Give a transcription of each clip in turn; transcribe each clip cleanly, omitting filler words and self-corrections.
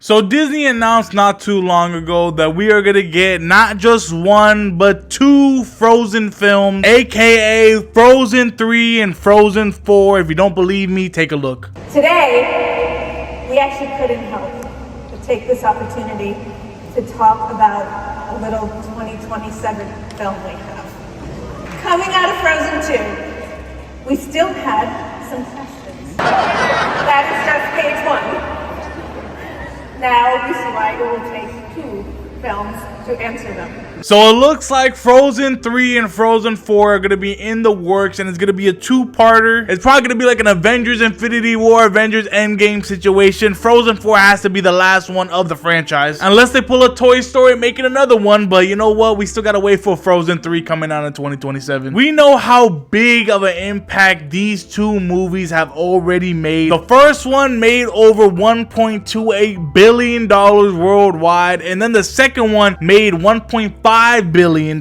So Disney announced not too long ago that we are gonna get not just one, but two Frozen films, aka Frozen 3 and Frozen 4. If you don't believe me, take a look. Today, we actually couldn't help but take this opportunity to talk about a little 2027 film we have. Coming out of Frozen 2, we still had some questions. That is just page 1. Now you see why it will take 2 films to answer them. So it looks like Frozen 3 and Frozen 4 are going to be in the works, and it's going to be a 2-parter. It's probably going to be like an Avengers Infinity War, Avengers Endgame situation. Frozen 4 has to be the last one of the franchise. Unless they pull a Toy Story making another one, but you know what? We still got to wait for Frozen 3 coming out in 2027. We know how big of an impact these 2 movies have already made. The first one made over $1.28 billion worldwide, and then the second one made $1.5 billion.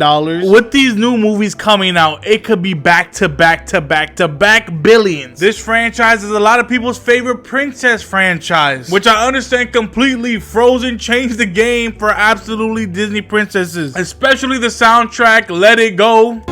With these new movies coming out, it could be back to back to back to back billions. This franchise is a lot of people's favorite princess franchise, which I understand completely. Frozen changed the game for absolutely Disney princesses, especially the soundtrack Let It Go.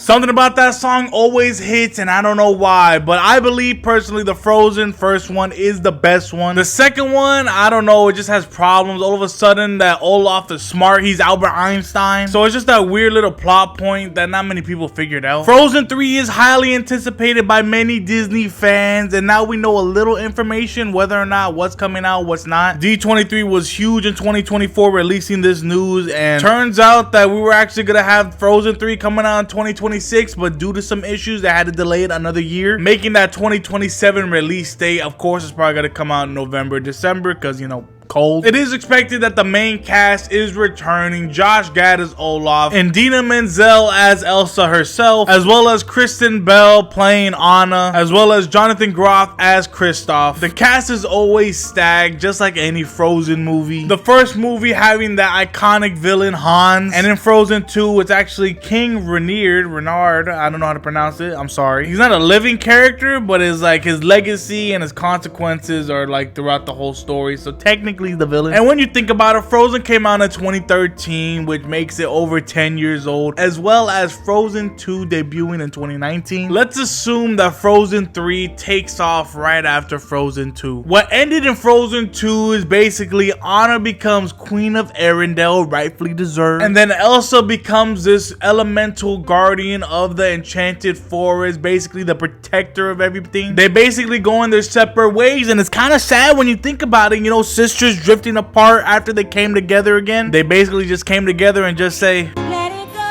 Something about that song always hits, and I don't know why, but I believe personally the Frozen first one is the best one. The second one, I don't know, it just has problems. All of a sudden that Olaf is smart, he's Albert Einstein. So it's just that weird little plot point that not many people figured out. Frozen 3 is highly anticipated by many Disney fans, and now we know a little information whether or not what's coming out, what's not. D23 was huge in 2024 releasing this news, and turns out that we were actually gonna have Frozen 3 coming out in 2026, but due to some issues they had to delay it another year, making that 2027 release date. Of course, it's probably gonna come out in November, December, because you know, cold. It is expected that the main cast is returning. Josh Gad as Olaf, and Dina Menzel as Elsa herself, as well as Kristen Bell playing Anna, as well as Jonathan Groff as Kristoff. The cast is always stacked, just like any Frozen movie. The first movie having that iconic villain Hans, and in Frozen 2 it's actually King Renard, I don't know how to pronounce it, I'm sorry. He's not a living character, but it's like his legacy and his consequences are like throughout the whole story, so technically the villain. And when you think about it, Frozen came out in 2013, which makes it over 10 years old, as well as Frozen 2 debuting in 2019. Let's assume that Frozen 3 takes off right after Frozen 2. What ended in Frozen 2 is basically Anna becomes Queen of Arendelle, rightfully deserved, and then Elsa becomes this elemental guardian of the enchanted forest, basically the protector of everything. They basically go in their separate ways, and it's kind of sad when you think about it. You know, sisters drifting apart after they came together again. They basically just came together and just say, let it go.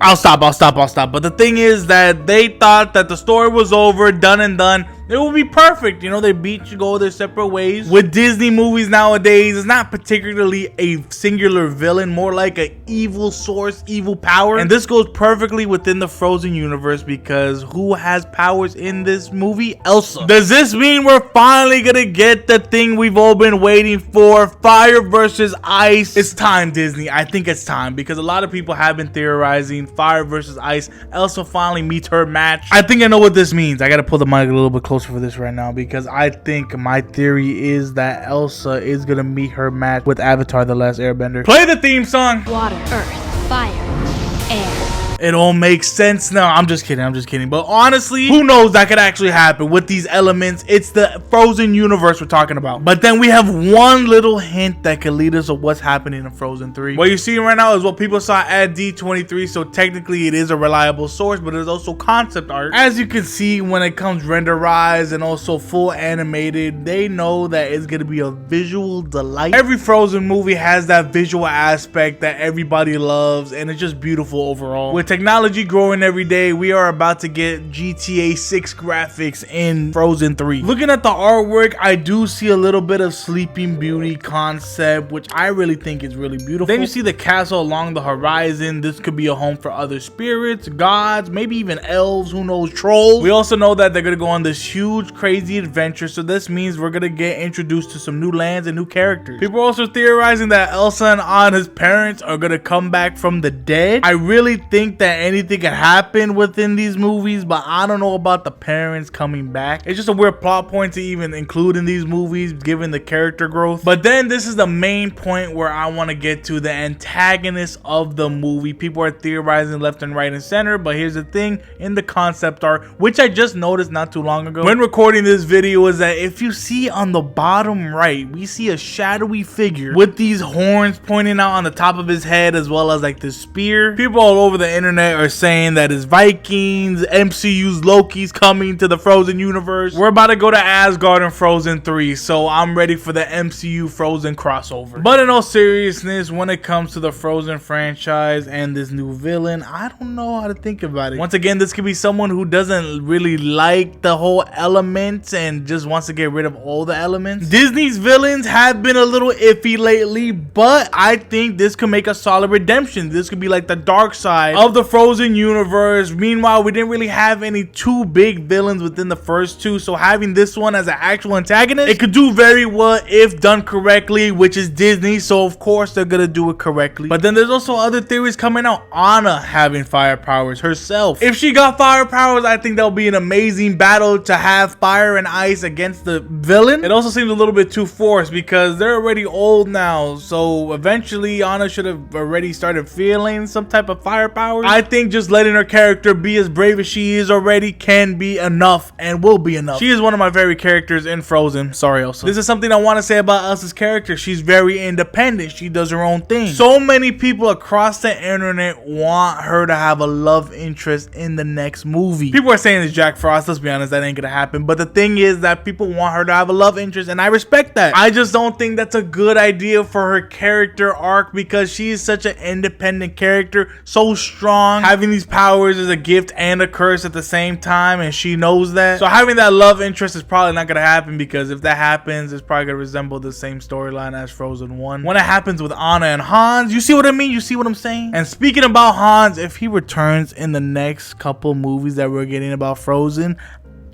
I'll stop. But the thing is that they thought that the story was over, done and done. It would be perfect. You know, they each go their separate ways. With Disney movies nowadays, it's not particularly a singular villain, more like an evil source, evil power. And this goes perfectly within the Frozen universe, because who has powers in this movie? Elsa. Does this mean we're finally gonna get the thing we've all been waiting for? Fire versus ice. It's time, Disney. I think it's time, because a lot of people have been theorizing fire versus ice. Elsa finally meets her match. I think I know what this means. I gotta pull the mic a little bit closer for this right now, because I think my theory is that Elsa is gonna meet her match with Avatar: The Last Airbender. Play the theme song. Water, earth, fire, air. It all makes sense now. I'm just kidding. But honestly, who knows, that could actually happen with these elements. It's the Frozen universe we're talking about. But then we have one little hint that could lead us to what's happening in Frozen 3. What you're seeing right now is what people saw at D23, so technically it is a reliable source, but it's also concept art. As you can see, when it comes renderized and also full animated, they know that it's gonna be a visual delight. Every Frozen movie has that visual aspect that everybody loves, and it's just beautiful overall. With technology growing every day, we are about to get GTA 6 graphics in Frozen 3. Looking at the artwork, I do see a little bit of Sleeping Beauty concept, which I really think is really beautiful. Then you see the castle along the horizon. This could be a home for other spirits, gods, maybe even elves, who knows, trolls. We also know that they're gonna go on this huge, crazy adventure, so this means we're gonna get introduced to some new lands and new characters. People are also theorizing that Elsa and Anna's parents are gonna come back from the dead. I really think that anything can happen within these movies, but I don't know about the parents coming back. It's just a weird plot point to even include in these movies, given the character growth. But then this is the main point where I want to get to, the antagonist of the movie. People are theorizing left and right and center, but here's the thing, in the concept art, which I just noticed not too long ago when recording this video, is that if you see on the bottom right, we see a shadowy figure with these horns pointing out on the top of his head, as well as like this spear. People all over the internet are saying that it's Vikings, MCU's Loki's coming to the Frozen universe. We're about to go to Asgard in Frozen 3, so I'm ready for the MCU Frozen crossover. But in all seriousness, when it comes to the Frozen franchise and this new villain, I don't know how to think about it. Once again, this could be someone who doesn't really like the whole elements and just wants to get rid of all the elements. Disney's villains have been a little iffy lately, but I think this could make a solid redemption. This could be like the dark side of the Frozen universe. Meanwhile, we didn't really have any two big villains within the first two, so having this one as an actual antagonist, it could do very well if done correctly, which is Disney, so of course they're gonna do it correctly. But then there's also other theories coming out. Anna having fire powers herself. If she got fire powers, I think that'll be an amazing battle to have fire and ice against the villain. It also seems a little bit too forced because they're already old now, so eventually Anna should have already started feeling some type of fire powers. I think just letting her character be as brave as she is already can be enough and will be enough. She is one of my favorite characters in Frozen. Sorry, Elsa. This is something I want to say about Elsa's character. She's very independent. She does her own thing. So many people across the internet want her to have a love interest in the next movie. People are saying it's Jack Frost. Let's be honest, that ain't gonna happen. But the thing is that people want her to have a love interest, and I respect that. I just don't think that's a good idea for her character arc because she is such an independent character, so strong. Having these powers is a gift and a curse at the same time, and she knows that. So having that love interest is probably not gonna happen, because if that happens, it's probably gonna resemble the same storyline as Frozen 1. When it happens with Anna and Hans, you see what I mean? You see what I'm saying? And speaking about Hans, if he returns in the next couple movies that we're getting about Frozen,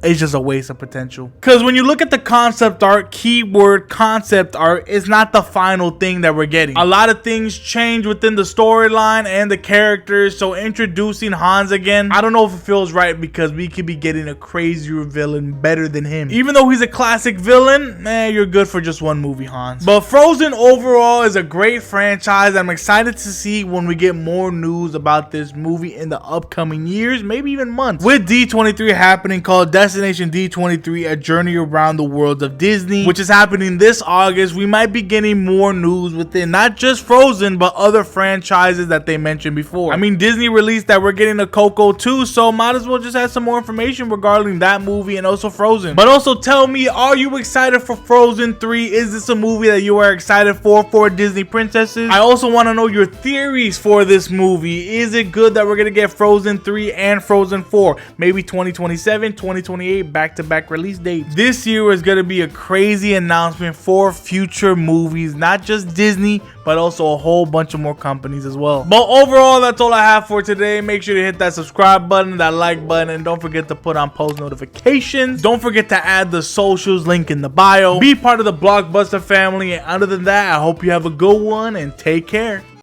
it's just a waste of potential. Because when you look at the concept art, keyword concept art, is not the final thing that we're getting. A lot of things change within the storyline and the characters, so introducing Hans again, I don't know if it feels right, because we could be getting a crazier villain better than him. Even though he's a classic villain, you're good for just one movie, Hans. But Frozen overall is a great franchise. I'm excited to see when we get more news about this movie in the upcoming years, maybe even months. With D23 happening, called Destination D23, a journey around the world of Disney, which is happening this August, we might be getting more news within not just Frozen, but other franchises that they mentioned before. I mean, Disney released that we're getting a Coco 2, so might as well just have some more information regarding that movie and also Frozen. But also tell me, are you excited for Frozen 3? Is this a movie that you are excited for Disney princesses? I also want to know your theories for this movie. Is it good that we're gonna get Frozen 3 and Frozen 4? Maybe 2027, 2028, back-to-back release dates. This year is gonna be a crazy announcement for future movies, not just Disney, but also a whole bunch of more companies as well. But overall, that's all I have for today. Make sure to hit that subscribe button, that like button, and don't forget to put on post notifications. Don't forget to add the socials, link in the bio. Be part of the Blockbuster family, and other than that, I hope you have a good one and take care.